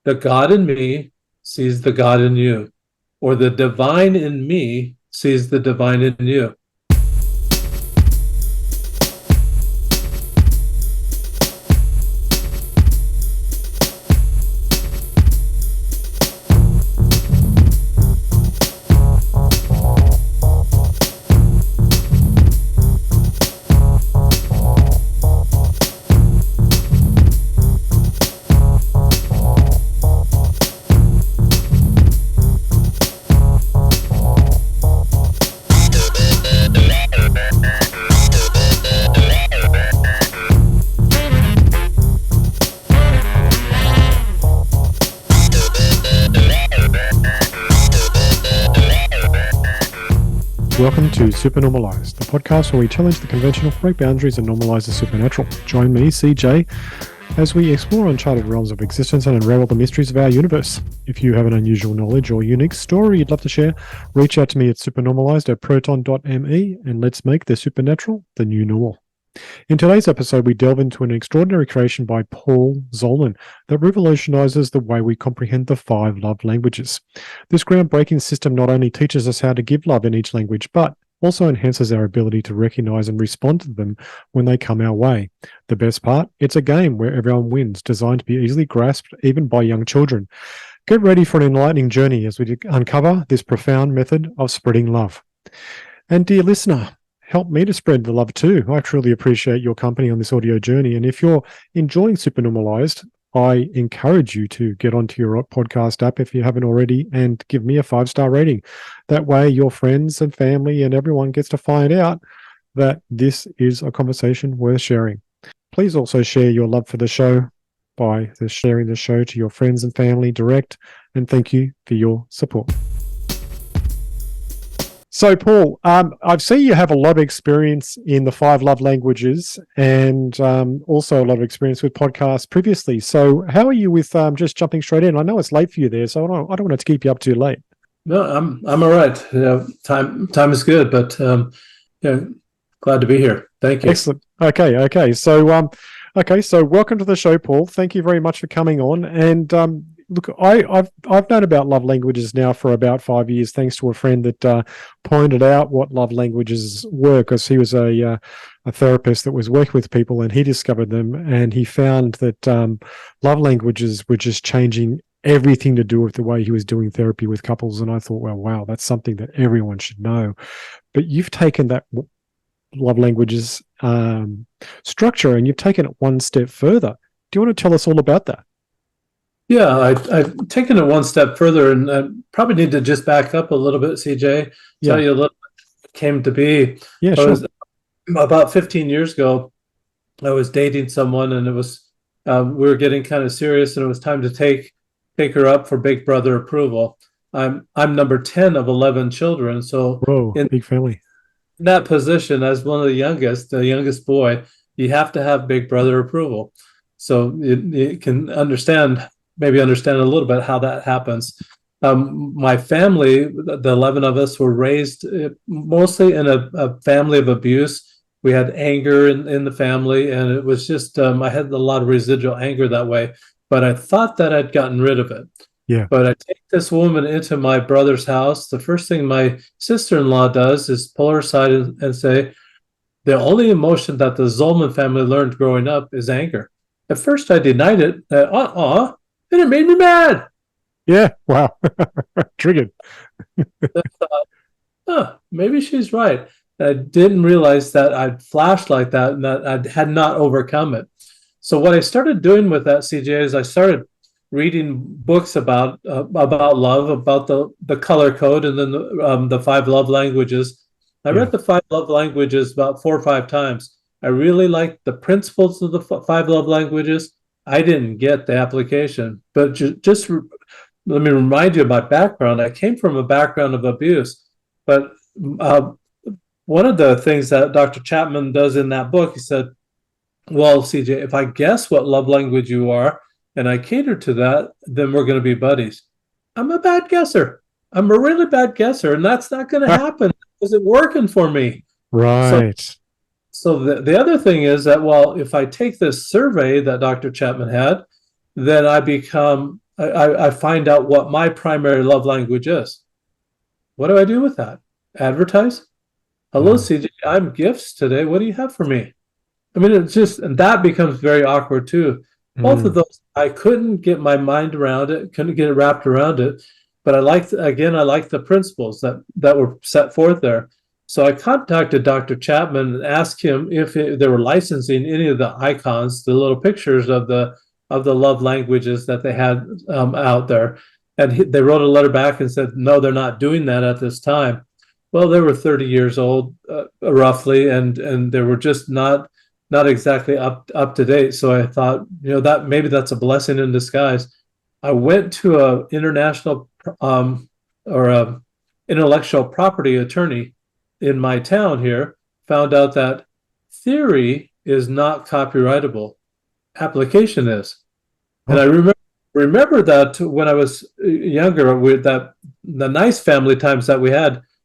the God in me sees the God in you, or the divine in me sees the divine in you. Welcome to Supernormalized, the podcast where we challenge the conventional, break boundaries, and normalize the supernatural. Join me, CJ, as we explore uncharted realms of existence and unravel the mysteries of our universe. If you have an unusual knowledge or unique story you'd love to share, reach out to me at supernormalized@proton.me and let's make the supernatural the new normal. In today's episode, we delve into an extraordinary creation by Paul Zolman that revolutionizes the way we comprehend the 5 love languages. This groundbreaking system not only teaches us how to give love in each language, but also enhances our ability to recognize and respond to them when they come our way. The best part? It's a game where everyone wins, designed to be easily grasped even by young children. Get ready for an enlightening journey as we uncover this profound method of spreading love. And dear listener, help me to spread the love too. I truly appreciate your company on this audio journey. And if you're enjoying Supernormalized, I encourage you to get onto your podcast app if you haven't already and give me a 5-star rating. That way your friends and family and everyone gets to find out that this is a conversation worth sharing. Please also share your love for the show by sharing the show to your friends and family direct. And thank you for your support. So, Paul, I've seen you have a lot of experience in the 5 love languages and also a lot of experience with podcasts previously. So how are you with just jumping straight in? I know it's late for you there, so I don't want to keep you up too late. No, I'm all right. Time is good, but glad to be here. Thank you. Excellent. Okay. So welcome to the show, Paul. Thank you very much for coming on. And look, I've known about love languages now for about 5 years, thanks to a friend that pointed out what love languages were, because he was a therapist that was working with people, and he discovered them, and he found that love languages were just changing everything to do with the way he was doing therapy with couples. And I thought, well, wow, that's something that everyone should know. But you've taken that love languages structure and you've taken it one step further. Do you want to tell us all about that? Yeah, I've taken it one step further, and I probably need to just back up a little bit, CJ, tell you a little bit it came to be. Yeah, sure. About 15 years ago, I was dating someone, and it was we were getting kind of serious, and it was time to take her up for Big Brother approval. I'm number 10 of 11 children, so big family. In that position, as one of the youngest boy, you have to have Big Brother approval. So you can understand a little bit how that happens. My family, the 11 of us, were raised mostly in a family of abuse. We had anger in the family, and it was just, I had a lot of residual anger that way, but I thought that I'd gotten rid of it. Yeah. But I take this woman into my brother's house. The first thing my sister-in-law does is pull her aside and say, the only emotion that the Zolman family learned growing up is anger. At first I denied it. And it made me mad. Yeah, wow. Triggered. I thought, maybe she's right. I didn't realize that I'd flashed like that and that I had not overcome it. So what I started doing with that, CJ, is I started reading books about love, about the color code, and then the 5 love languages. I read the 5 love languages about 4 or 5 times. I really liked the principles of the 5 love languages. I didn't get the application, but just let me remind you of my background. I came from a background of abuse, but one of the things that Dr. Chapman does in that book, he said, well, CJ, if I guess what love language you are and I cater to that, then we're going to be buddies. I'm a bad guesser. I'm a really bad guesser, and that's not going to happen. It isn't working for me. Right. So the other thing is that, well, if I take this survey that Dr. Chapman had, then I become I find out what my primary love language is. What do I do with that? Advertise? Hello, Mm. CJ, I'm gifts today. What do you have for me? I mean, it's just, and that becomes very awkward too. Both of Mm. those, I couldn't get my mind around it, couldn't get it wrapped around it. But I liked the principles that were set forth there. So I contacted Dr. Chapman and asked him if they were licensing any of the icons, the little pictures of the love languages that they had out there. And they wrote a letter back and said, no, they're not doing that at this time. Well, they were 30 years old, roughly, and they were just not exactly up to date. So I thought, that maybe that's a blessing in disguise. I went to a international or a intellectual property attorney in my town here, found out that theory is not copyrightable, application is. And Oh, I remember that when I was younger, with that the nice family times that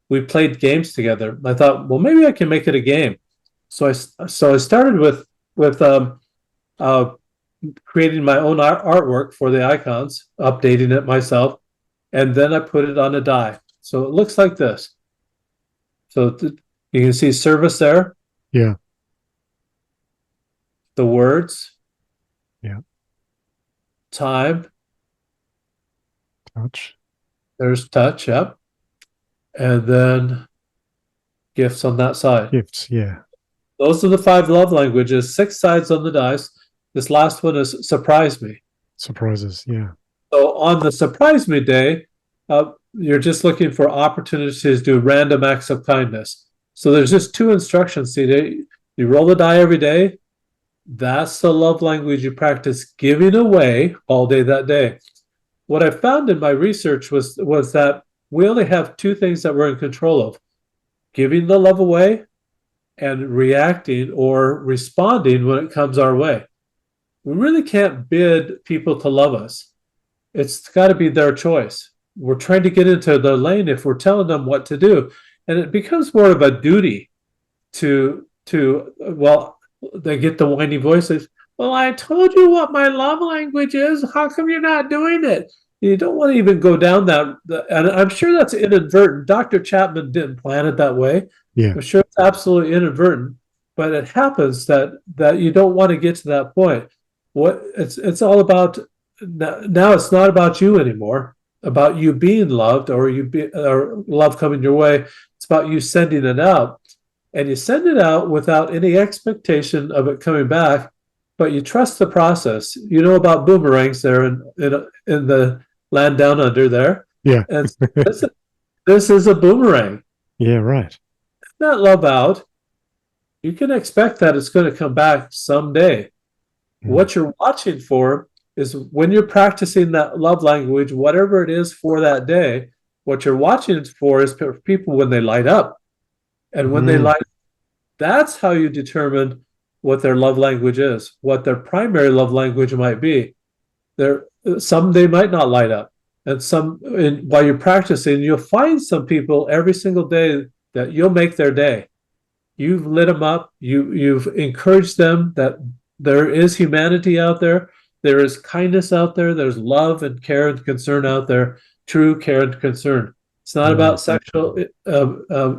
we played games together. I thought, well, maybe I can make it a game. So I started with uh, creating my own artwork for the icons, updating it myself, and then I put it on a die. So it looks like this. So you can see service there, yeah. the words, Yeah. time, Touch. there's touch, yep, and then gifts on that side. Gifts. Yeah. Those are the 5 love languages, 6 sides on the dice. This last one is surprise me. Surprises. Yeah. So on the surprise me day, you're just looking for opportunities to do random acts of kindness. So there's just 2 instructions, CJ. You roll the die every day. That's the love language you practice giving away all day that day. What I found in my research was that we only have 2 things that we're in control of: giving the love away and reacting or responding when it comes our way. We really can't bid people to love us. It's got to be their choice. We're trying to get into their lane if we're telling them what to do. And it becomes more of a duty well, they get the whiny voices. Well, I told you what my love language is. How come you're not doing it? You don't want to even go down that. And I'm sure that's inadvertent. Dr. Chapman didn't plan it that way. Yeah. I'm sure it's absolutely inadvertent, but it happens that you don't want to get to that point. What it's all about now. It's not about you anymore, about you being loved or love coming your way. It's about you sending it out, and you send it out without any expectation of it coming back, but you trust the process. You know about boomerangs there in the land down under there, Yeah. and this is a boomerang. Yeah. Right. That love out, you can expect that it's going to come back someday. Mm. What you're watching for is when you're practicing that love language, whatever it is for that day, what you're watching for is people when they light up. And when they Mm. light up, that's how you determine what their love language is, what their primary love language might be. Some they might not light up. And while you're practicing, you'll find some people every single day that you'll make their day. You've lit them up. You've encouraged them that there is humanity out there. There is kindness out there. There's love and care and concern out there. True care and concern. It's not about sexual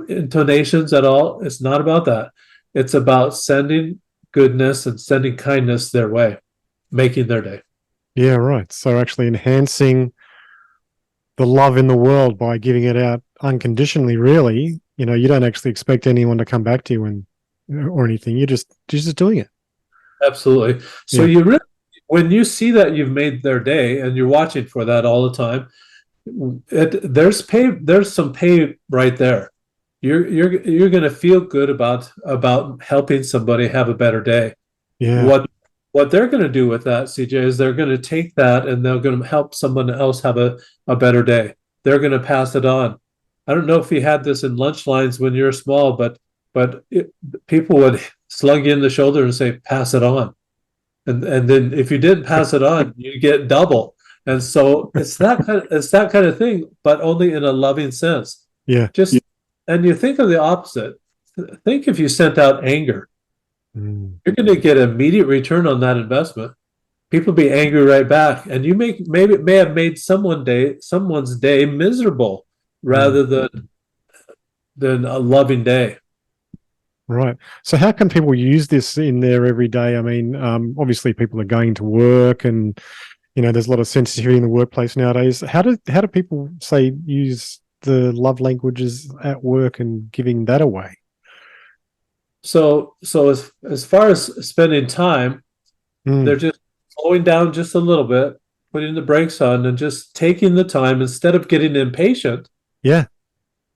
intonations at all. It's not about that. It's about sending goodness and sending kindness their way, making their day. Yeah. Right. So actually enhancing the love in the world by giving it out unconditionally. Really, you don't actually expect anyone to come back to you or anything. You're just doing it. Absolutely. So Yeah. you really, when you see that you've made their day and you're watching for that all the time, there's some pay right there. You're going to feel good about helping somebody have a better day. Yeah. What they're going to do with that, CJ, is they're going to take that and they're going to help someone else have a better day. They're going to pass it on. I don't know if you had this in lunch lines when you were small, but people would slug you in the shoulder and say, pass it on. And then if you didn't pass it on, you get double. And so it's that kind of thing, but only in a loving sense. Yeah. And you think of the opposite. Think if you sent out anger, Mm. you're going to get immediate return on that investment. people be angry right back, and you may have made someone's day miserable rather than a loving day. Right. So how can people use this in their everyday? I mean, obviously people are going to work, and there's a lot of sensitivity in the workplace nowadays. How do people say use the love languages at work and giving that away? So as far as spending time, they're just slowing down just a little bit, putting the brakes on, and just taking the time instead of getting impatient. Yeah.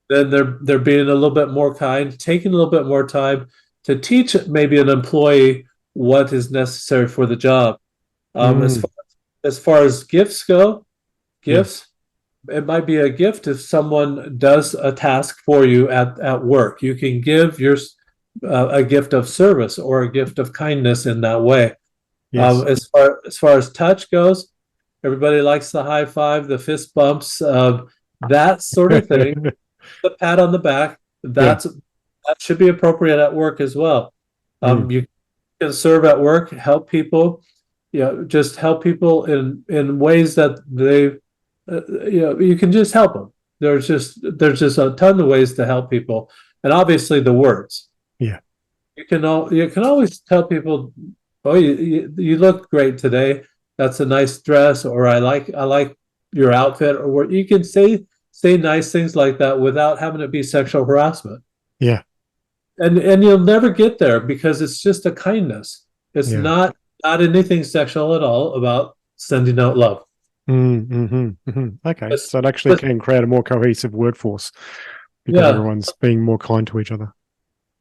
Then they're being a little bit more kind, taking a little bit more time to teach maybe an employee what is necessary for the job. As far as gifts go, gifts, it might be a gift if someone does a task for you at work. You can give a gift of service or a gift of kindness in that way. Yes. As far as touch goes, everybody likes the high five, the fist bumps, that sort of thing. The pat on the back, that should be appropriate at work as well. You can serve at work, help people, just help people in ways that they, you can just help them. There's just a ton of ways to help people, and obviously the words. Yeah, you can always tell people, oh, you look great today. That's a nice dress, or I like your outfit, or what. You can say nice things like that without having it be sexual harassment. Yeah. And you'll never get there because it's just a kindness. It's not anything sexual at all about sending out love. Okay. So it actually can create a more cohesive workforce because everyone's being more kind to each other.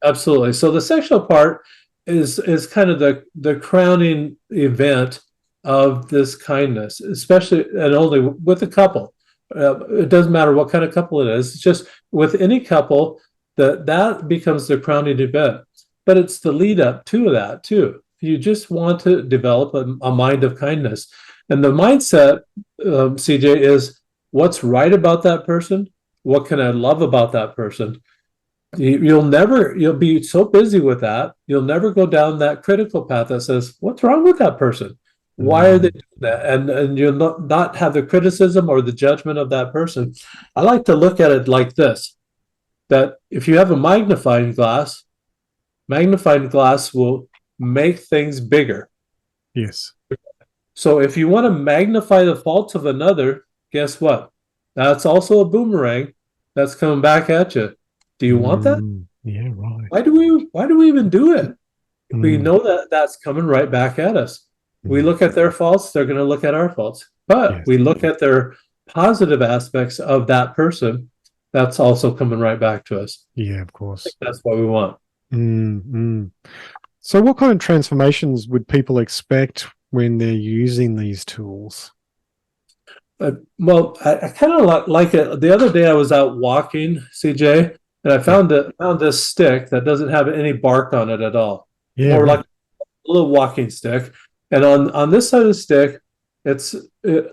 Absolutely. So the sexual part is kind of the crowning event of this kindness, especially and only with a couple. It doesn't matter what kind of couple it is. It's just with any couple that becomes the crowning event. But it's the lead up to that too. You just want to develop a mind of kindness, and the mindset, CJ, is what's right about that person. What can I love about that person? You'll be so busy with that, you'll never go down that critical path that says, what's wrong with that person? Why are they doing that? And you'll not have the criticism or the judgment of that person. I like to look at it like this, that if you have a magnifying glass will make things bigger. Yes. So if you want to magnify the faults of another, guess what? That's also a boomerang that's coming back at you. Do you want that? Yeah, right. Why do we even do it? We know that that's coming right back at us. We look at their faults, they're going to look at our faults. But we look at their positive aspects of that person, that's also coming right back to us. Yeah, of course. That's what we want. So what kind of transformations would people expect when they're using these tools? Well, I kind of like it. The other day I was out walking, CJ, and I found this stick that doesn't have any bark on it at all. Yeah, or like a little walking stick. And on this side of the stick,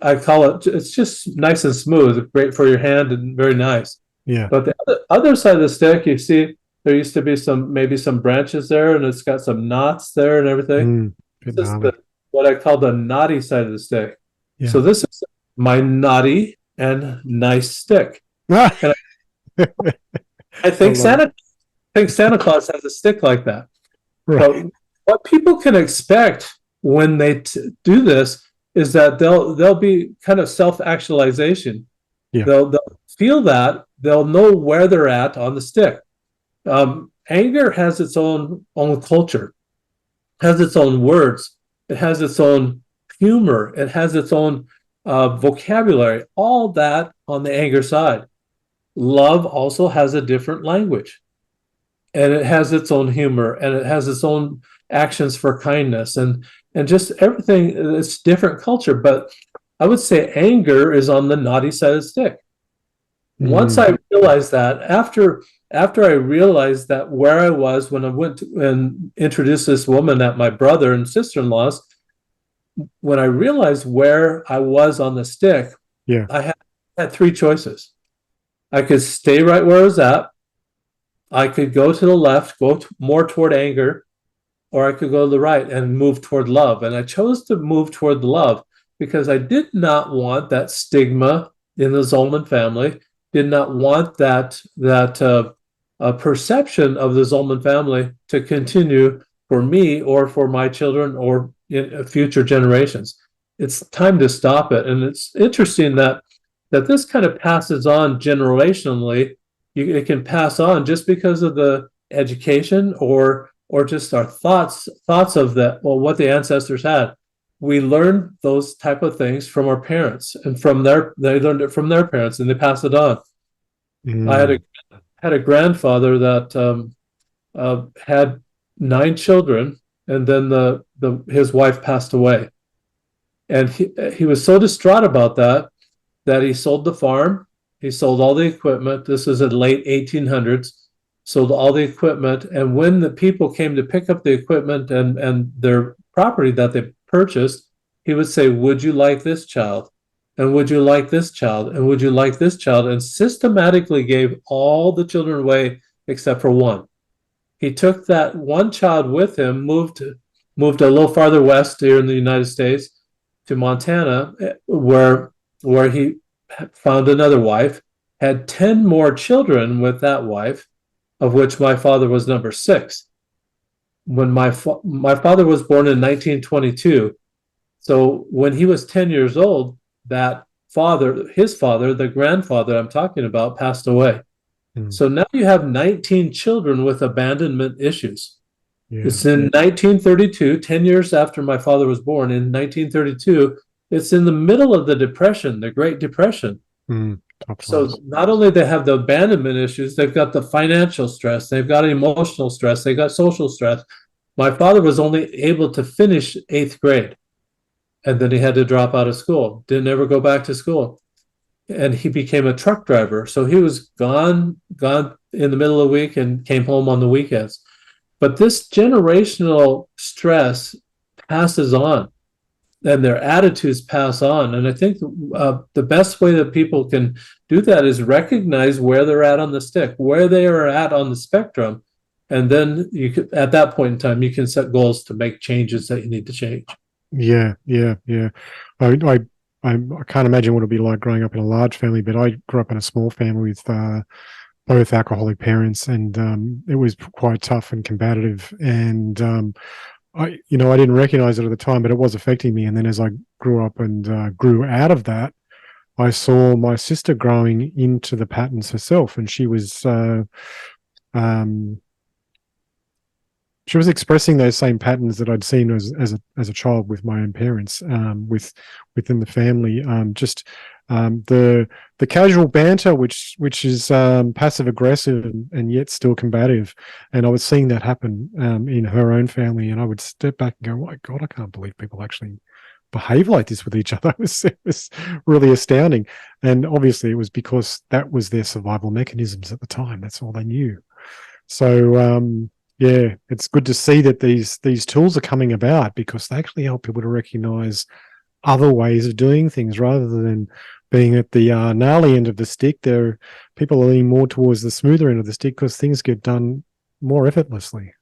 I call it's just nice and smooth, great for your hand and very nice. Yeah. But the other side of the stick, you see, there used to be maybe some branches there, and it's got some knots there and everything. This is what I call the naughty side of the stick. Yeah. So this is my naughty and nice stick. And I think Santa Claus has a stick like that. Right. But what people can expect when they do this is that they'll be kind of self-actualization. Yeah. They'll feel that, they'll know where they're at on the stick. Anger has its own culture, has its own words, it has its own humor, it has its own vocabulary, all that on the anger side. Love also has a different language, and it has its own humor, and it has its own actions for kindness, and just everything. It's different culture, but I would say anger is on the naughty side of the stick. Once I realized that, after I realized that where I was when I went and introduced this woman at my brother and sister-in-law's, when I realized where I was on the stick, I had three choices. I could stay right where I was at. I could go to the left, more toward anger, or I could go to the right and move toward love. And I chose to move toward the love because I did not want that stigma in the Zolman family, did not want that perception of the Zolman family to continue for me or for my children or in future generations. It's time to stop it. And it's interesting that this kind of passes on generationally. It can pass on just because of the education or just our thoughts of that, well, what the ancestors had. We learned those type of things from our parents, and they learned it from their parents, and they pass it on. I had a grandfather that had 9 children, and then his wife passed away, and he was so distraught about that he sold the farm, he sold all the equipment. This is in late 1800s. Sold all the equipment, and when the people came to pick up the equipment and their property that they purchased, he would say, "Would you like this child? And would you like this child? And would you like this child?" And systematically gave all the children away except for one. He took that one child with him, moved a little farther west here in the United States to Montana, where he found another wife, had 10 more children with that wife, of which my father was number 6. When my father was born in 1922, so when he was 10 years old, his father, the grandfather I'm talking about, passed away. So now you have 19 children with abandonment issues. Yeah. It's in 1932, 10 years after my father was born, in 1932, it's in the middle of the Depression, the Great Depression. So not only they have the abandonment issues, they've got the financial stress, they've got emotional stress, they've got social stress. My father was only able to finish 8th grade, and then he had to drop out of school, didn't ever go back to school. And he became a truck driver. So he was gone in the middle of the week and came home on the weekends. But this generational stress passes on, and their attitudes pass on. And I think the best way that people can do that is recognize where they're at on the stick, where they are at on the spectrum. And then at that point in time, you can set goals to make changes that you need to change. Yeah. I can't imagine what it'd be like growing up in a large family, but I grew up in a small family with both alcoholic parents, and it was quite tough and combative. And I didn't recognize it at the time, but it was affecting me. And then as I grew up and grew out of that, I saw my sister growing into the patterns herself, and she was expressing those same patterns that I'd seen as a child with my own parents, within the family. The casual banter, which is passive aggressive and yet still combative, and I was seeing that happen in her own family, and I would step back and go, "My God, I can't believe people actually behave like this with each other." It was really astounding, and obviously it was because that was their survival mechanisms at the time. That's all they knew. So yeah, it's good to see that these tools are coming about, because they actually help people to recognize other ways of doing things rather than being at the gnarly end of the stick. People are leaning more towards the smoother end of the stick because things get done more effortlessly.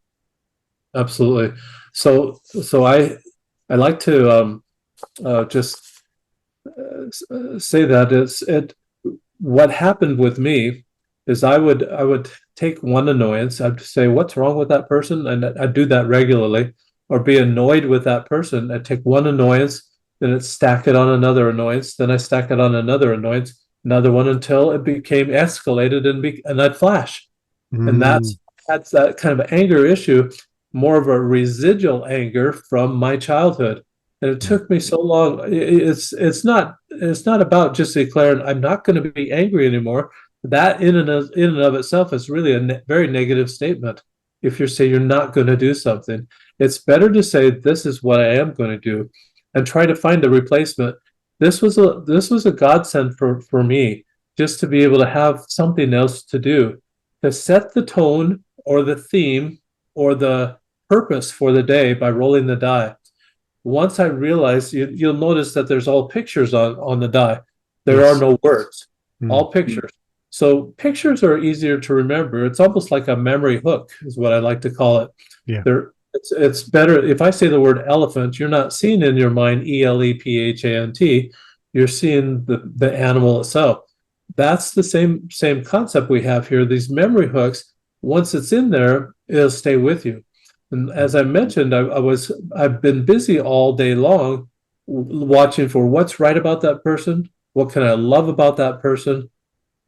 Absolutely. So I like to just say that what happened with me is I would take one annoyance. I'd say, "What's wrong with that person?" And I'd do that regularly, or be annoyed with that person. I'd take one annoyance, then I'd stack it on another annoyance, then I stack it on another annoyance, another one, until it became escalated, and I'd flash. And that's that kind of anger issue, more of a residual anger from my childhood. And it took me so long. It's not about just declaring I'm not going to be angry anymore. That in and of itself is really a very negative statement. If you're saying you're not going to do something, it's better to say, "This is what I am going to do," and try to find a replacement. This was a godsend for me, just to be able to have something else to do, to set the tone or the theme or the purpose for the day by rolling the die. Once I realized, you'll notice that there's all pictures on the die. There are no words, all pictures. So pictures are easier to remember. It's almost like a memory hook, is what I like to call it. Yeah. It's better if I say the word elephant, you're not seeing in your mind ELEPHANT, you're seeing the animal itself. That's the same concept we have here. These memory hooks, once it's in there, it'll stay with you. And as I mentioned, I've been busy all day long watching for what's right about that person, what can I love about that person.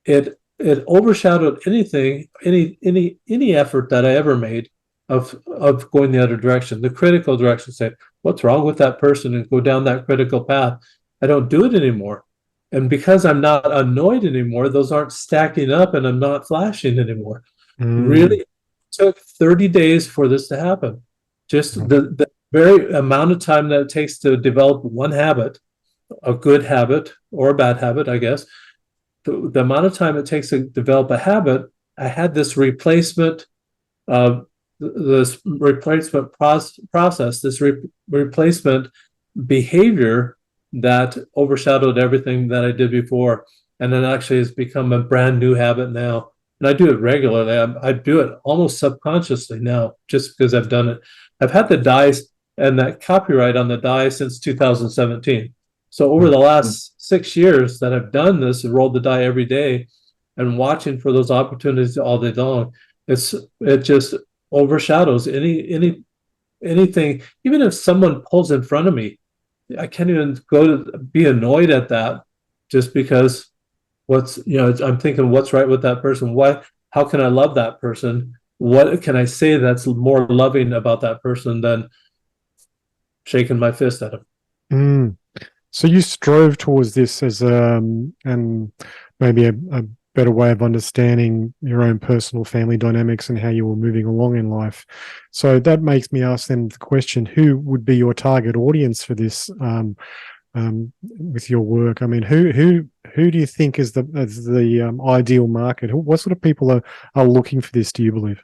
It overshadowed any effort that I ever made of going the other direction, the critical direction, say, what's wrong with that person, and go down that critical path. I don't do it anymore. And because I'm not annoyed anymore, those aren't stacking up and I'm not flashing anymore. Really took 30 days for this to happen. Just the very amount of time that it takes to develop one habit, a good habit or a bad habit, I guess, the amount of time it takes to develop a habit, I had this replacement process, this replacement behavior that overshadowed everything that I did before. And it actually has become a brand new habit now. And I do it regularly. I do it almost subconsciously now, just because I've done it. I've had the dies and that copyright on the die since 2017. So over the last 6 years that I've done this and rolled the die every day and watching for those opportunities all day long, it just overshadows anything. Even if someone pulls in front of me, I can't even go to be annoyed at that, just because I'm thinking what's right with that person. How can I love that person? What can I say that's more loving about that person than shaking my fist at him? So you strove towards this as and maybe a better way of understanding your own personal family dynamics and how you were moving along in life. So that makes me ask then the question: who would be your target audience for this with your work? I mean, who do you think is the ideal market? What sort of people are looking for this, do you believe?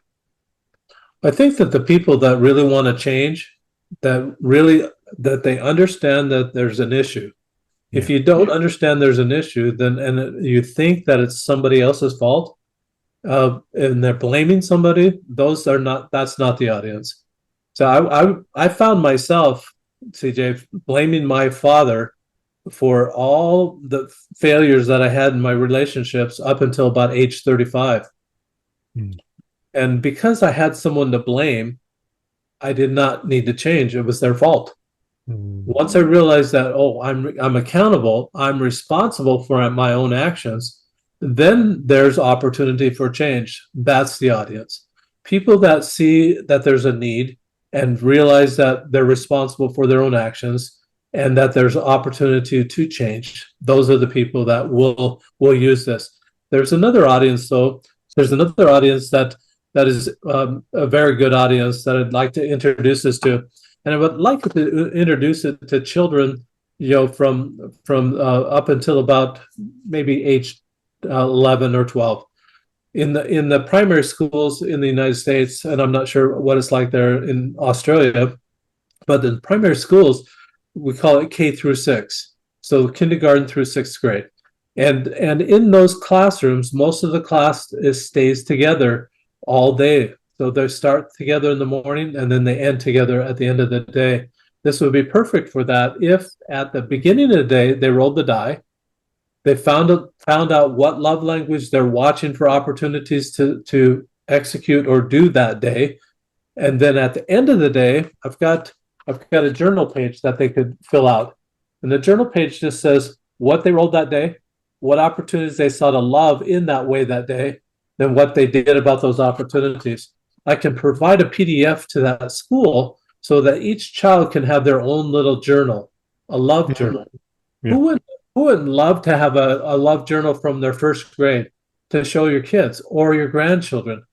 I think that the people that really want to change, that they understand that there's an issue. If you don't understand there's an issue, then and you think that it's somebody else's fault, and they're blaming somebody, that's not the audience. So I found myself, CJ, blaming my father for all the failures that I had in my relationships up until about age 35. And because I had someone to blame, I did not need to change. It was their fault. Once I realized that, I'm accountable, I'm responsible for my own actions, then there's opportunity for change. That's the audience. People that see that there's a need and realize that they're responsible for their own actions and that there's opportunity to change. Those are the people that will use this. There's another audience, though. There's another audience that is a very good audience that I'd like to introduce this to. And I would like to introduce it to children, from up until about maybe age 11 or 12. In the primary schools in the United States, and I'm not sure what it's like there in Australia, but in primary schools, we call it K through 6, so kindergarten through 6th grade. And in those classrooms, most of the class stays together all day. So they start together in the morning and then they end together at the end of the day. This would be perfect for that if at the beginning of the day they rolled the die, they found out what love language they're watching for opportunities to execute or do that day. And then at the end of the day, I've got a journal page that they could fill out. And the journal page just says what they rolled that day, what opportunities they saw to love in that way that day, then what they did about those opportunities. I can provide a PDF to that school so that each child can have their own little journal, a love journal. Yeah. Who wouldn't love to have a love journal from their 1st grade to show your kids or your grandchildren?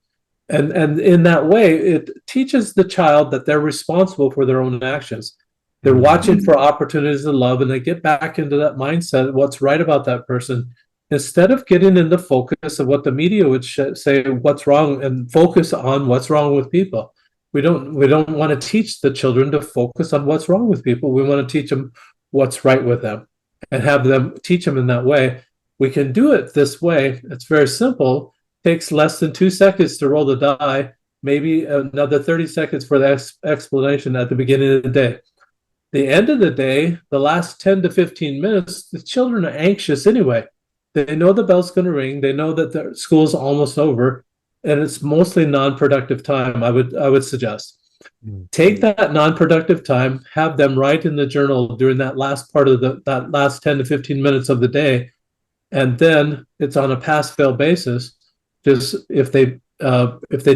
And in that way, it teaches the child that they're responsible for their own actions. They're watching for opportunities to love, and they get back into that mindset, what's right about that person, instead of getting into focus of what the media would say what's wrong, and focus on what's wrong with people. We don't want to teach the children to focus on what's wrong with people. We want to teach them what's right with them and have them teach them in that way. We can do it this way. It's very simple. It takes less than 2 seconds to roll the die. maybe another 30 seconds for the explanation at the beginning of the day. The end of the day, the last 10 to 15 minutes, the children are anxious anyway. They know the bell's going to ring. They know that the school's almost over, and it's mostly non-productive time. I would suggest take that non-productive time, have them write in the journal during that last part of that last 10 to 15 minutes of the day, and then it's on a pass-fail basis. Just if they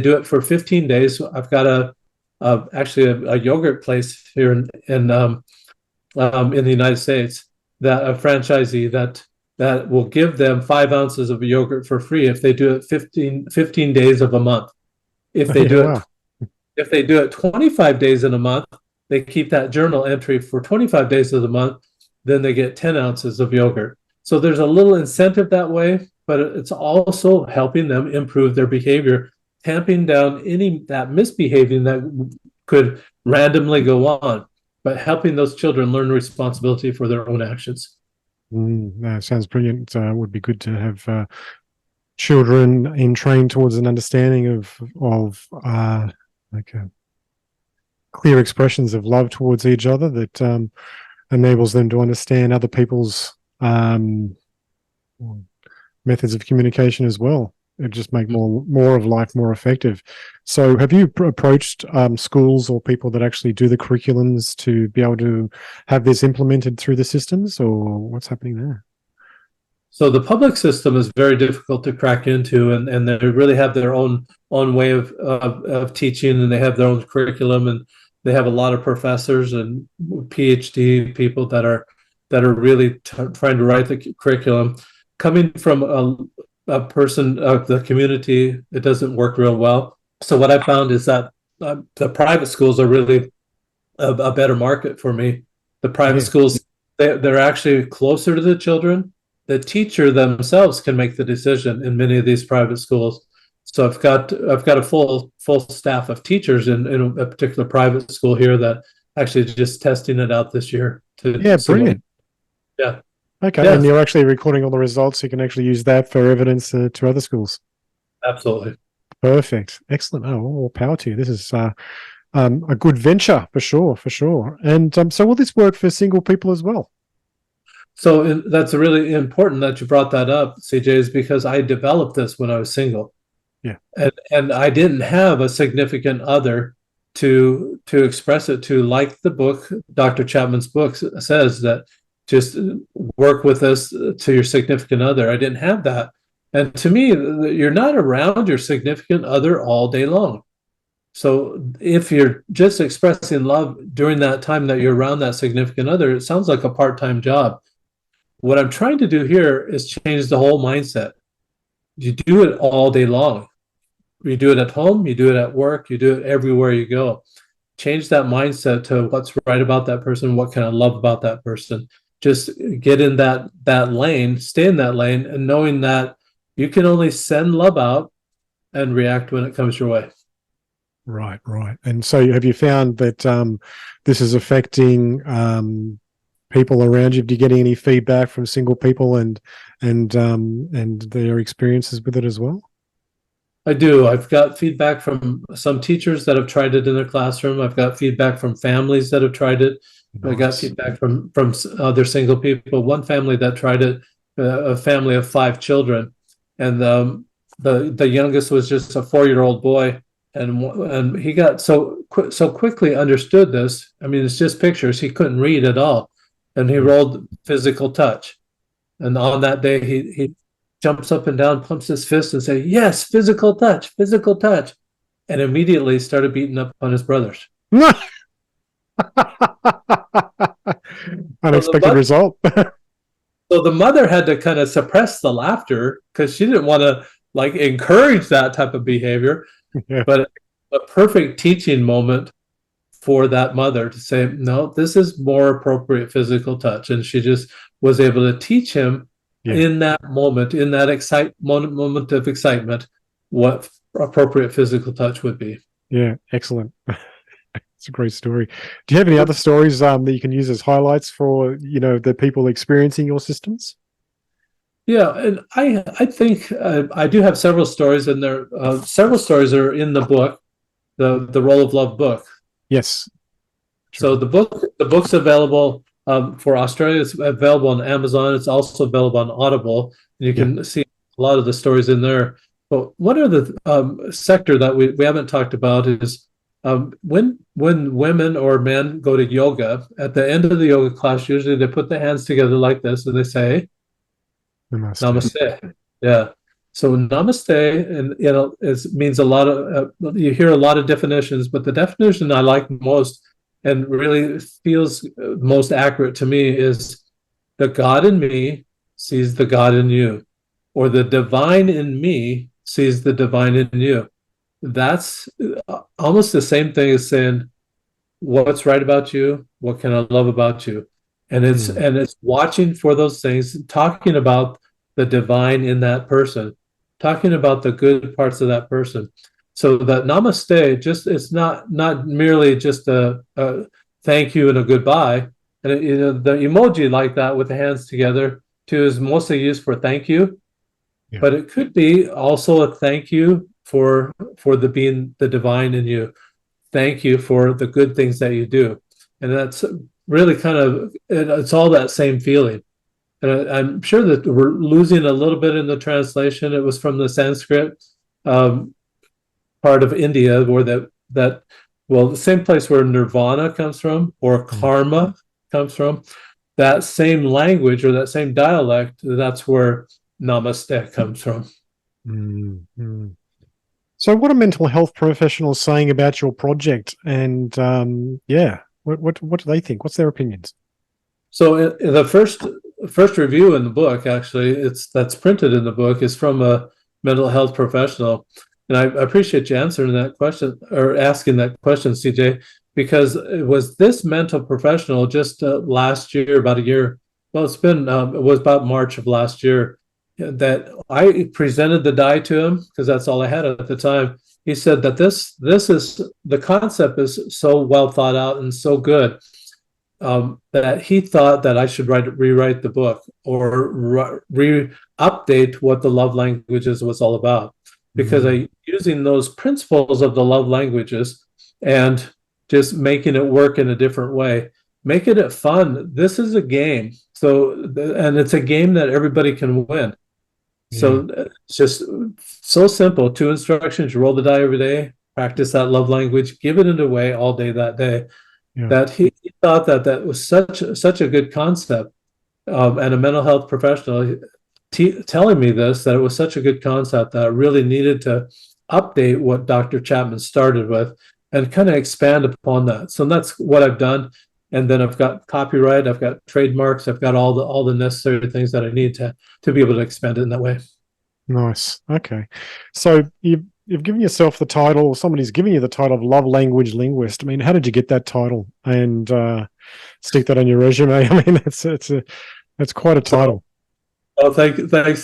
do it for 15 days, I've got actually a yogurt place here in the United States, that a franchisee that will give them 5 ounces of yogurt for free if they do it 15 days of a month. If they do wow. if they do it 25 days in a month, they keep that journal entry for 25 days of the month, then they get 10 ounces of yogurt. So there's a little incentive that way, but it's also helping them improve their behavior, tamping down any that misbehaving that could randomly go on, but helping those children learn responsibility for their own actions. That sounds brilliant. It would be good to have children entrained towards an understanding of clear expressions of love towards each other that enables them to understand other people's methods of communication as well. It just make more of life more effective. So have you approached schools or people that actually do the curriculums to be able to have this implemented through the systems, or what's happening there? So the public system is very difficult to crack into, and they really have their own way of teaching, and they have their own curriculum, and they have a lot of professors and PhD people that are really trying to write the curriculum. Coming from a person of the community, it doesn't work real well. So what I found is that the private schools are really a better market for me. The private schools, they're actually closer to the children. The teacher themselves can make the decision in many of these private schools. So I've got a full staff of teachers in a particular private school here that actually just testing it out this year. Brilliant. Yeah. Okay, and you're actually recording all the results. You can actually use that for evidence to other schools. Absolutely. Perfect. Excellent. Oh, all power to you. This is a good venture for sure. And so will this work for single people as well? So that's really important that you brought that up, CJ, is because I developed this when I was single. Yeah. And I didn't have a significant other to express it to, like the book, Dr. Chapman's book says, that just work with us to your significant other. I didn't have that. And to me, you're not around your significant other all day long. So if you're just expressing love during that time that you're around that significant other, it sounds like a part-time job. What I'm trying to do here is change the whole mindset. You do it all day long. You do it at home, you do it at work, you do it everywhere you go. Change that mindset to what's right about that person, what can I love about that person. Just get in that lane, stay in that lane, and knowing that you can only send love out and react when it comes your way. Right. And so have you found that this is affecting people around you? Do you get any feedback from single people and their experiences with it as well? I do. I've got feedback from some teachers that have tried it in their classroom. I've got feedback from families that have tried it. Nice. I got feedback from other single people. One family that tried it, a family of 5 children, and the youngest was just a 4-year-old boy, and he got so quickly understood this. I mean, it's just pictures. He couldn't read at all, and he rolled physical touch. And on that day, he jumps up and down, pumps his fist, and says, "Yes, physical touch," and immediately started beating up on his brothers. Unexpected result. So the mother had to kind of suppress the laughter because she didn't want to encourage that type of behavior. Yeah. But a perfect teaching moment for that mother to say, no, this is more appropriate physical touch. And she just was able to teach him in that moment, in that moment of excitement, what appropriate physical touch would be. Yeah, excellent. It's a great story. Do you have any other stories that you can use as highlights for, the people experiencing your systems? Yeah, and I think I do have several stories, and several stories are in the book. the Role of Love book. Yes. So True. the book's available for Australia. It's available on Amazon. It's also available on Audible. And you Yeah. can see a lot of the stories in there. But one other sector that we haven't talked about is when women or men go to yoga, at the end of the yoga class, usually they put their hands together like this and they say, Namaste. Namaste. Yeah. So namaste, and it means a lot of. You hear a lot of definitions, but the definition I like most and really feels most accurate to me is the God in me sees the God in you, or the divine in me sees the divine in you. That's almost the same thing as saying, what's right about you, what can I love about you, and Mm. it's watching for those things, talking about the divine in that person, talking about the good parts of that person. So that namaste, just it's not merely just a thank you and a goodbye. And the emoji like that with the hands together too is mostly used for thank you, Yeah. but it could be also a thank you for the being the divine in you. Thank you for the good things that you do. And that's really kind of, it's all that same feeling. And I'm sure that we're losing a little bit in the translation. It was from the Sanskrit um, part of India, where well, the same place where nirvana comes from or Mm. karma comes from, that same language or that same dialect, that's where namaste comes from. Mm. Mm. So, what are mental health professionals saying about your project? And yeah, what do they think? What's their opinions? So in the first review in the book, actually, that's printed in the book, is from a mental health professional, and I appreciate you answering that question or asking that question, CJ, because it was this mental professional just last year, about a year. Well, it was about March of last year that I presented the die to him because that's all I had at the time. He said that this is the concept is so well thought out and so good that he thought that I should rewrite the book or update what the love languages was all about, because Mm. I using those principles of the love languages and just making it work in a different way, making it fun. This is a game, and it's a game that everybody can win. Yeah. So it's just so simple. Two instructions: you roll the die every day, practice that love language, give it away all day that day. Yeah. That he thought that that was such a good concept, and a mental health professional telling me this, that it was such a good concept that I really needed to update what Dr. Chapman started with and kind of expand upon that. So that's what I've done. And then I've got copyright, I've got trademarks, I've got all the necessary things that I need to be able to expand it in that way. Nice. Okay. So you've given yourself the title, or somebody's given you the title of Love Language Linguist. I mean, how did you get that title and stick that on your resume? I mean, that's quite a So, title. oh, thanks,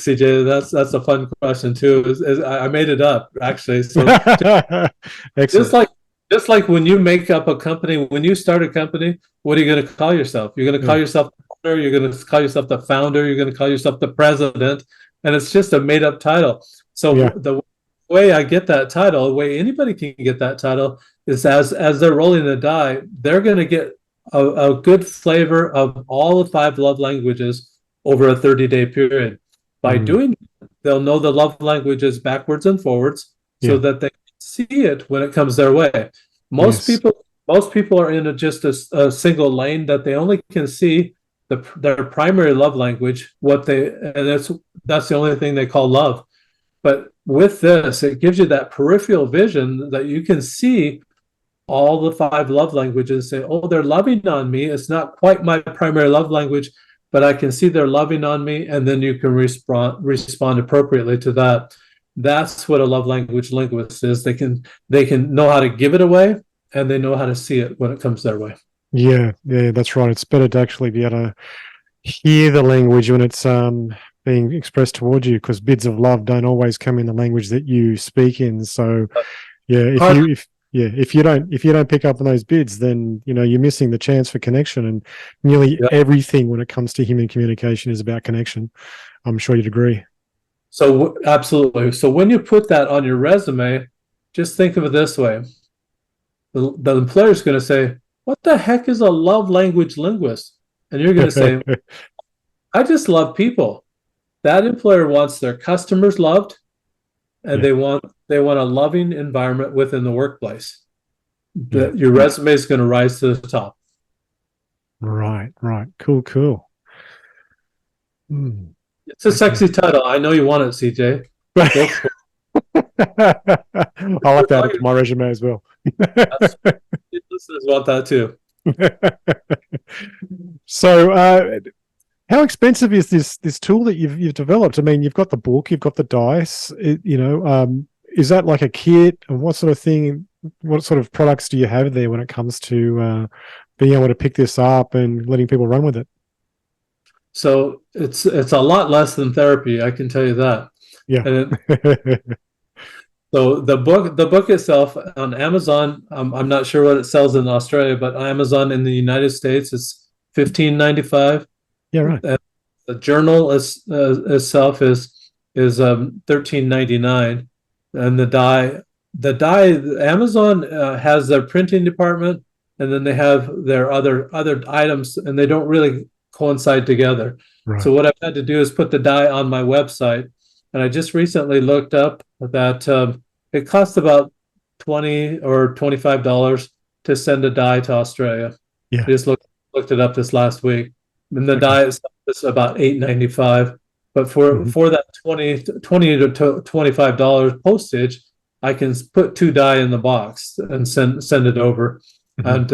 CJ. That's a fun question too. I made it up actually. So just Excellent. like just like when you make up a company, when you start a company, what are you going to call yourself? You're going to call Yeah. yourself the owner, you're going to call yourself the founder, you're going to call yourself the president, and it's just a made up title. So Yeah. the way I get that title, the way anybody can get that title, is as they're rolling the die, they're going to get a good flavor of all the five love languages over a 30-day period. By Mm. doing that, they'll know the love languages backwards and forwards so Yeah. that they see it when it comes their way. Most Yes. people, most people are in just a single lane that they only can see their primary love language, and that's the only thing they call love. But with this, it gives you that peripheral vision that you can see all the five love languages. Say, oh, they're loving on me. It's not quite my primary love language, but I can see they're loving on me, and then you can respond appropriately to that. That's what a love language linguist is. They can know how to give it away, and they know how to see it when it comes their way. Yeah. Yeah. That's right. It's better to actually be able to hear the language when it's being expressed towards you, because bids of love don't always come in the language that you speak in. So yeah, Hard. if you don't pick up on those bids, then you're missing the chance for connection. And nearly Yeah. everything when it comes to human communication is about connection. I'm sure you'd agree. So absolutely. So when you put that on your resume, just think of it this way: the employer is going to say, "What the heck is a love language linguist?" And you're going to say, "I just love people." That employer wants their customers loved, and Yeah. they want a loving environment within the workplace. Yeah. Your resume is going to rise to the top. Right. Right. Cool. Cool. Hmm. It's a Okay. sexy title. I know you want it, CJ. Go for I'll have to add it to my resume as well. it. Listeners want that too. So, how expensive is this tool that you've developed? I mean, you've got the book, you've got the dice. Is that like a kit, and what sort of thing? What sort of products do you have there when it comes to being able to pick this up and letting people run with it? So it's a lot less than therapy, I can tell you that. Yeah. And so the book itself on Amazon, I'm not sure what it sells in Australia, but Amazon in the United States it's $15.95. Yeah. Right. And the journal itself is $13.99, and the die Amazon has their printing department, and then they have their other items, and they don't really coincide together. Right. So what I've had to do is put the die on my website, and I just recently looked up that it costs about $20 or $25 to send a die to Australia. Yeah. I just looked it up this last week, and the Okay. die itself is about $8.95. But for that 20 to $25 postage, I can put 2 die in the box and send it over. Mhm. And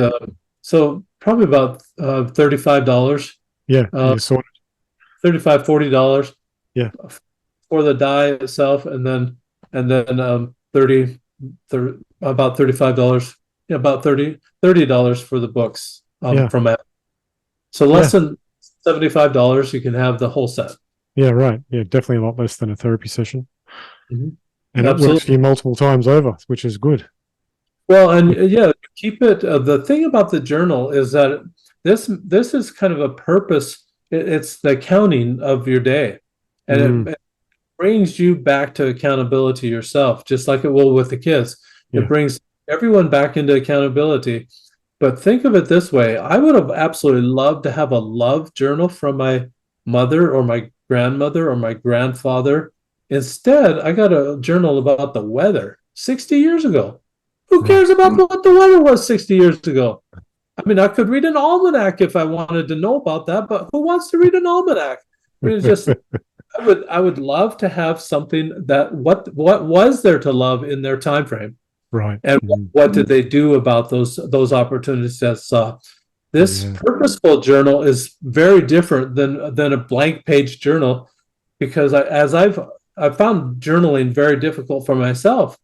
so probably about $35, Yeah. uh, You sort $35, $40 Yeah. for the die itself, and then 30 about $35, yeah, about $30 for the books Yeah. from it. So Yeah. less than $75, you can have the whole set. Yeah. Right. Yeah. Definitely a lot less than a therapy session, Mhm. and it works Absolutely. for you multiple times over, which is good. Well, and yeah, keep it. The thing about the journal is that this is kind of a purpose. It's the accounting of your day, and Mm. it brings you back to accountability yourself, just like it will with the kids. It Yeah. brings everyone back into accountability. But think of it this way: I would have absolutely loved to have a love journal from my mother or my grandmother or my grandfather. Instead, I got a journal about the weather 60 years ago. Who Right. cares about what the weather was 60 years ago? I mean, I could read an almanac if I wanted to know about that, but who wants to read an almanac? I mean, it's just I would love to have something that what was there to love in their time frame, Right. and what did they do about those opportunities that saw. This Yeah. purposeful journal is very different than a blank page journal, because I've found journaling very difficult for myself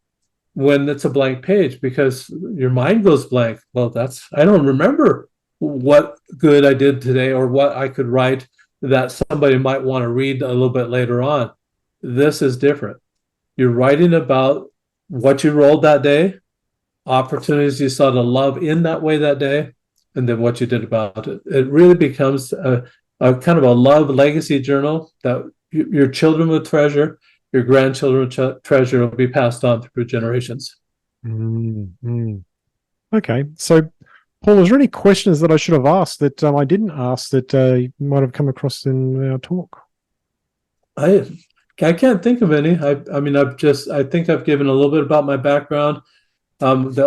when it's a blank page, because your mind goes blank. Well, I don't remember what good I did today or what I could write that somebody might want to read a little bit later on. This is different. You're writing about what you rolled that day, opportunities you saw to love in that way that day, and then what you did about it. It really becomes a kind of a love legacy journal that your children will treasure, your grandchildren treasure, will be passed on through generations. Mm. Okay. So, Paul, is there any questions that I should have asked that I didn't ask that you might have come across in our talk? I can't think of any. I mean, I think I've given a little bit about my background. There's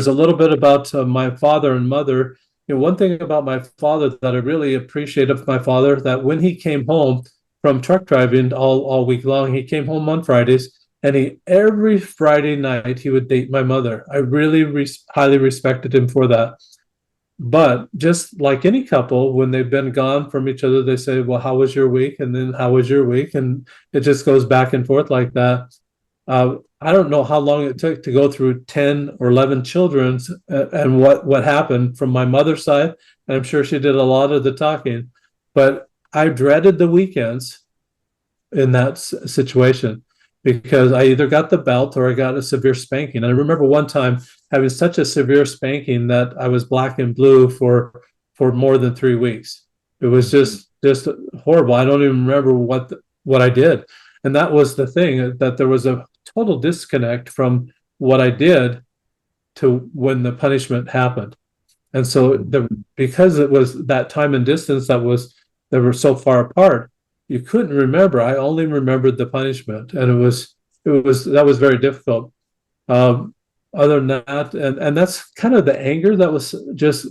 a little bit about my father and mother. One thing about my father that I really appreciate of my father, that when he came home from truck driving all week long, he came home on Fridays, and every Friday night he would date my mother. I really highly respected him for that. But just like any couple, when they've been gone from each other, they say, "Well, how was your week?" And then, "How was your week?" And it just goes back and forth like that. I don't know how long it took to go through 10 or 11 children's and what happened from my mother's side. And I'm sure she did a lot of the talking, but I dreaded the weekends in that situation, because I either got the belt or I got a severe spanking. And I remember one time having such a severe spanking that I was black and blue for more than 3 weeks. It was just horrible. I don't even remember what I did. And that was the thing, that there was a total disconnect from what I did to when the punishment happened. And so because it was that time and distance that were so far apart, you couldn't remember. I only remembered the punishment, and that was very difficult. Um, Other than that, and that's kind of the anger that was just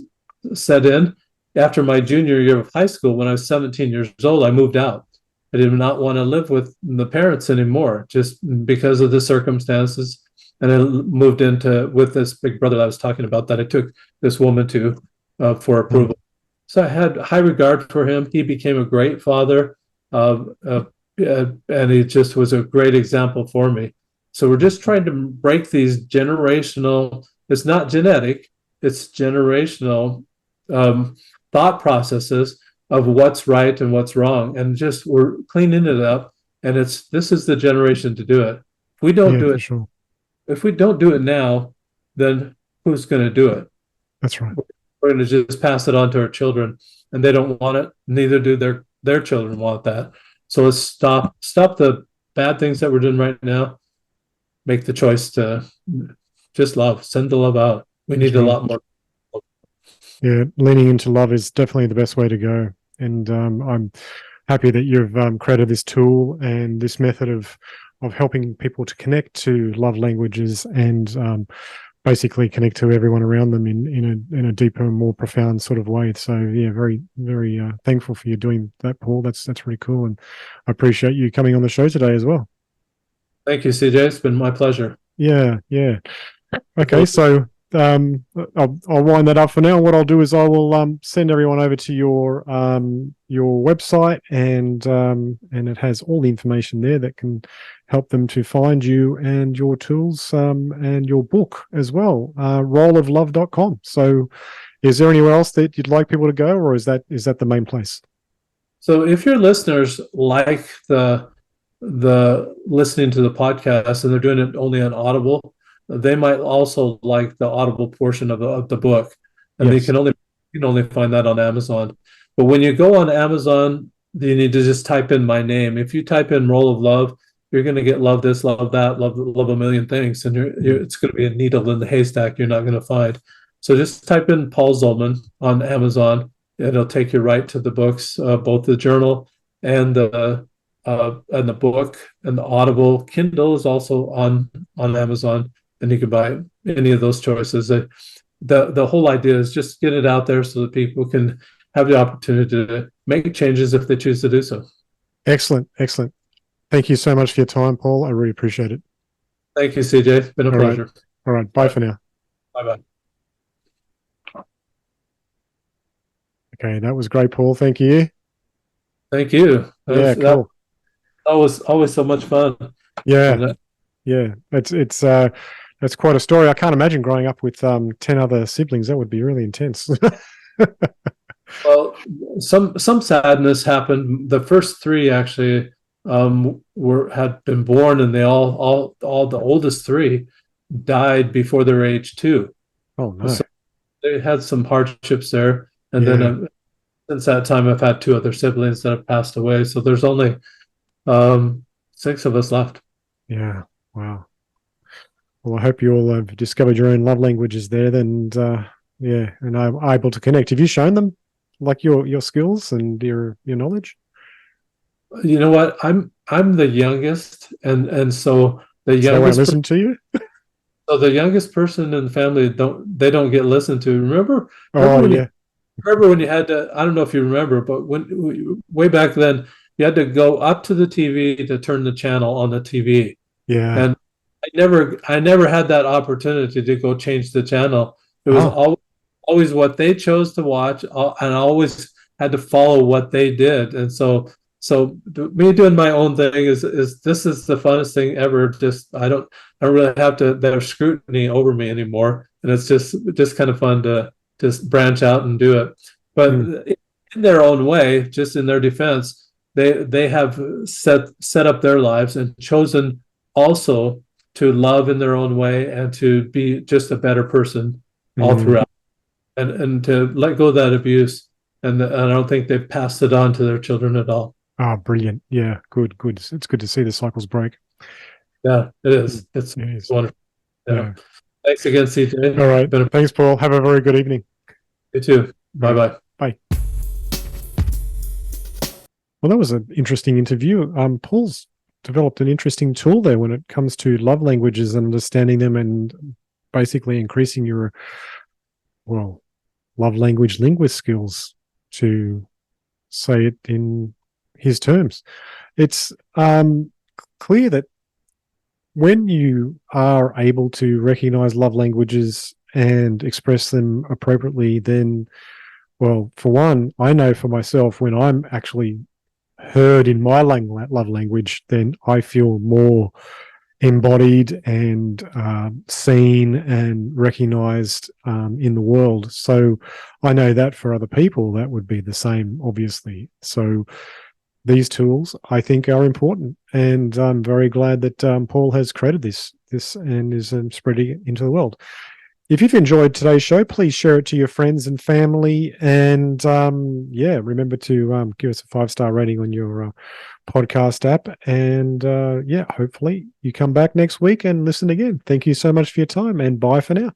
set in after my junior year of high school. When I was 17 years old, I moved out. I did not want to live with the parents anymore, just because of the circumstances. And I moved into with this big brother I was talking about that I took this woman to for Mm. approval. So I had high regard for him. He became a great father, uh, uh, and he just was a great example for me. So we're just trying to break these generational. It's not genetic; it's generational thought processes of what's right and what's wrong, and just we're cleaning it up. And this is the generation to do it. If we don't Yeah, do for it, sure. if we don't do it now, then who's going to do it? That's right. We're going to just pass it on to our children, and they don't want it. Neither do their children want that. So let's stop the bad things that we're doing right now. Make the choice to just love, send the love out. We That's need a right. lot more. Yeah, leaning into love is definitely the best way to go. And I'm happy that you've created this tool and this method of helping people to connect to love languages and basically connect to everyone around them in a deeper, more profound sort of way. So yeah, very very thankful for you doing that, Paul. That's really cool, and I appreciate you coming on the show today as well. Thank you, CJ. It's been my pleasure. Yeah, yeah. Okay, so I'll wind that up for now. What I'll do is I will send everyone over to your website, and it has all the information there that can help them to find you and your tools and your book as well, rolloflove.com. So is there anywhere else that you'd like people to go, or is that the main place? So if your listeners like the listening to the podcast and they're doing it only on Audible, they might also like the Audible portion of the book, and Yes. you can only find that on Amazon. But when you go on Amazon, you need to just type in my name. If you type in Roll of Love, you're going to get love this, love that, love a million things, and it's going to be a needle in the haystack you're not going to find. So just type in Paul Zolman on Amazon. It'll take you right to the books, both the journal and the book, and the Audible. Kindle is also on Amazon, and you can buy any of those choices. The whole idea is just get it out there so that people can have the opportunity to make changes if they choose to do so. Excellent, excellent. Thank you so much for your time, Paul. I really appreciate it. Thank you, CJ. It's been a All right. pleasure. All right. Bye for now. Bye-bye. Okay, that was great, Paul. Thank you. Thank you. Yeah, cool. That was always so much fun. Yeah, And, yeah. It's quite a story. I can't imagine growing up with 10 other siblings. That would be really intense. well, some sadness happened. The first three actually had been born, and they all the oldest three died before their age 2. Oh no. So they had some hardships there, and Yeah. then since that time, I've had 2 other siblings that have passed away. So there's only 6 of us left. Yeah. Wow. Well, I hope you all have discovered your own love languages there, and yeah, and are able to connect. Have you shown them like your skills and your knowledge? You know what? I'm the youngest, and so the So they won't youngest listen to you? so the youngest person in the family don't get listened to. Remember Oh when yeah. remember when you had to, I don't know if you remember, but when way back then, you had to go up to the TV to turn the channel on the TV. Yeah. And I never had that opportunity to go change the channel. It was Oh. always what they chose to watch, and I always had to follow what they did. And so me doing my own thing is this is the funnest thing ever. Just I don't really have to their scrutiny over me anymore, and it's just kind of fun to just branch out and do it. But in their own way, just in their defense, they have set up their lives and chosen also to love in their own way and to be just a better person all throughout, and to let go of that abuse. And I don't think they've passed it on to their children at all. Oh, brilliant. Yeah, good. It's good to see the cycles break. Yeah, it is. It's It is. wonderful. Yeah. Yeah. Thanks again, CJ. All right. Been a Thanks, Paul. Have a very good evening. you too. Bye bye. Bye. Well, that was an interesting interview. Paul's developed an interesting tool there when it comes to love languages and understanding them, and basically increasing your, well, love language linguist skills, to say it in his terms. It's clear that when you are able to recognize love languages and express them appropriately, then, well, for one, I know for myself, when I'm actually heard in my love language, then I feel more embodied and seen and recognized in the world. So I know that for other people, that would be the same, obviously. So these tools, I think, are important, and I'm very glad that Paul has created this and is spreading it into the world. If you've enjoyed today's show, please share it to your friends and family, and remember to give us a 5-star rating on your podcast app. And hopefully you come back next week and listen again. Thank you so much for your time, and bye for now.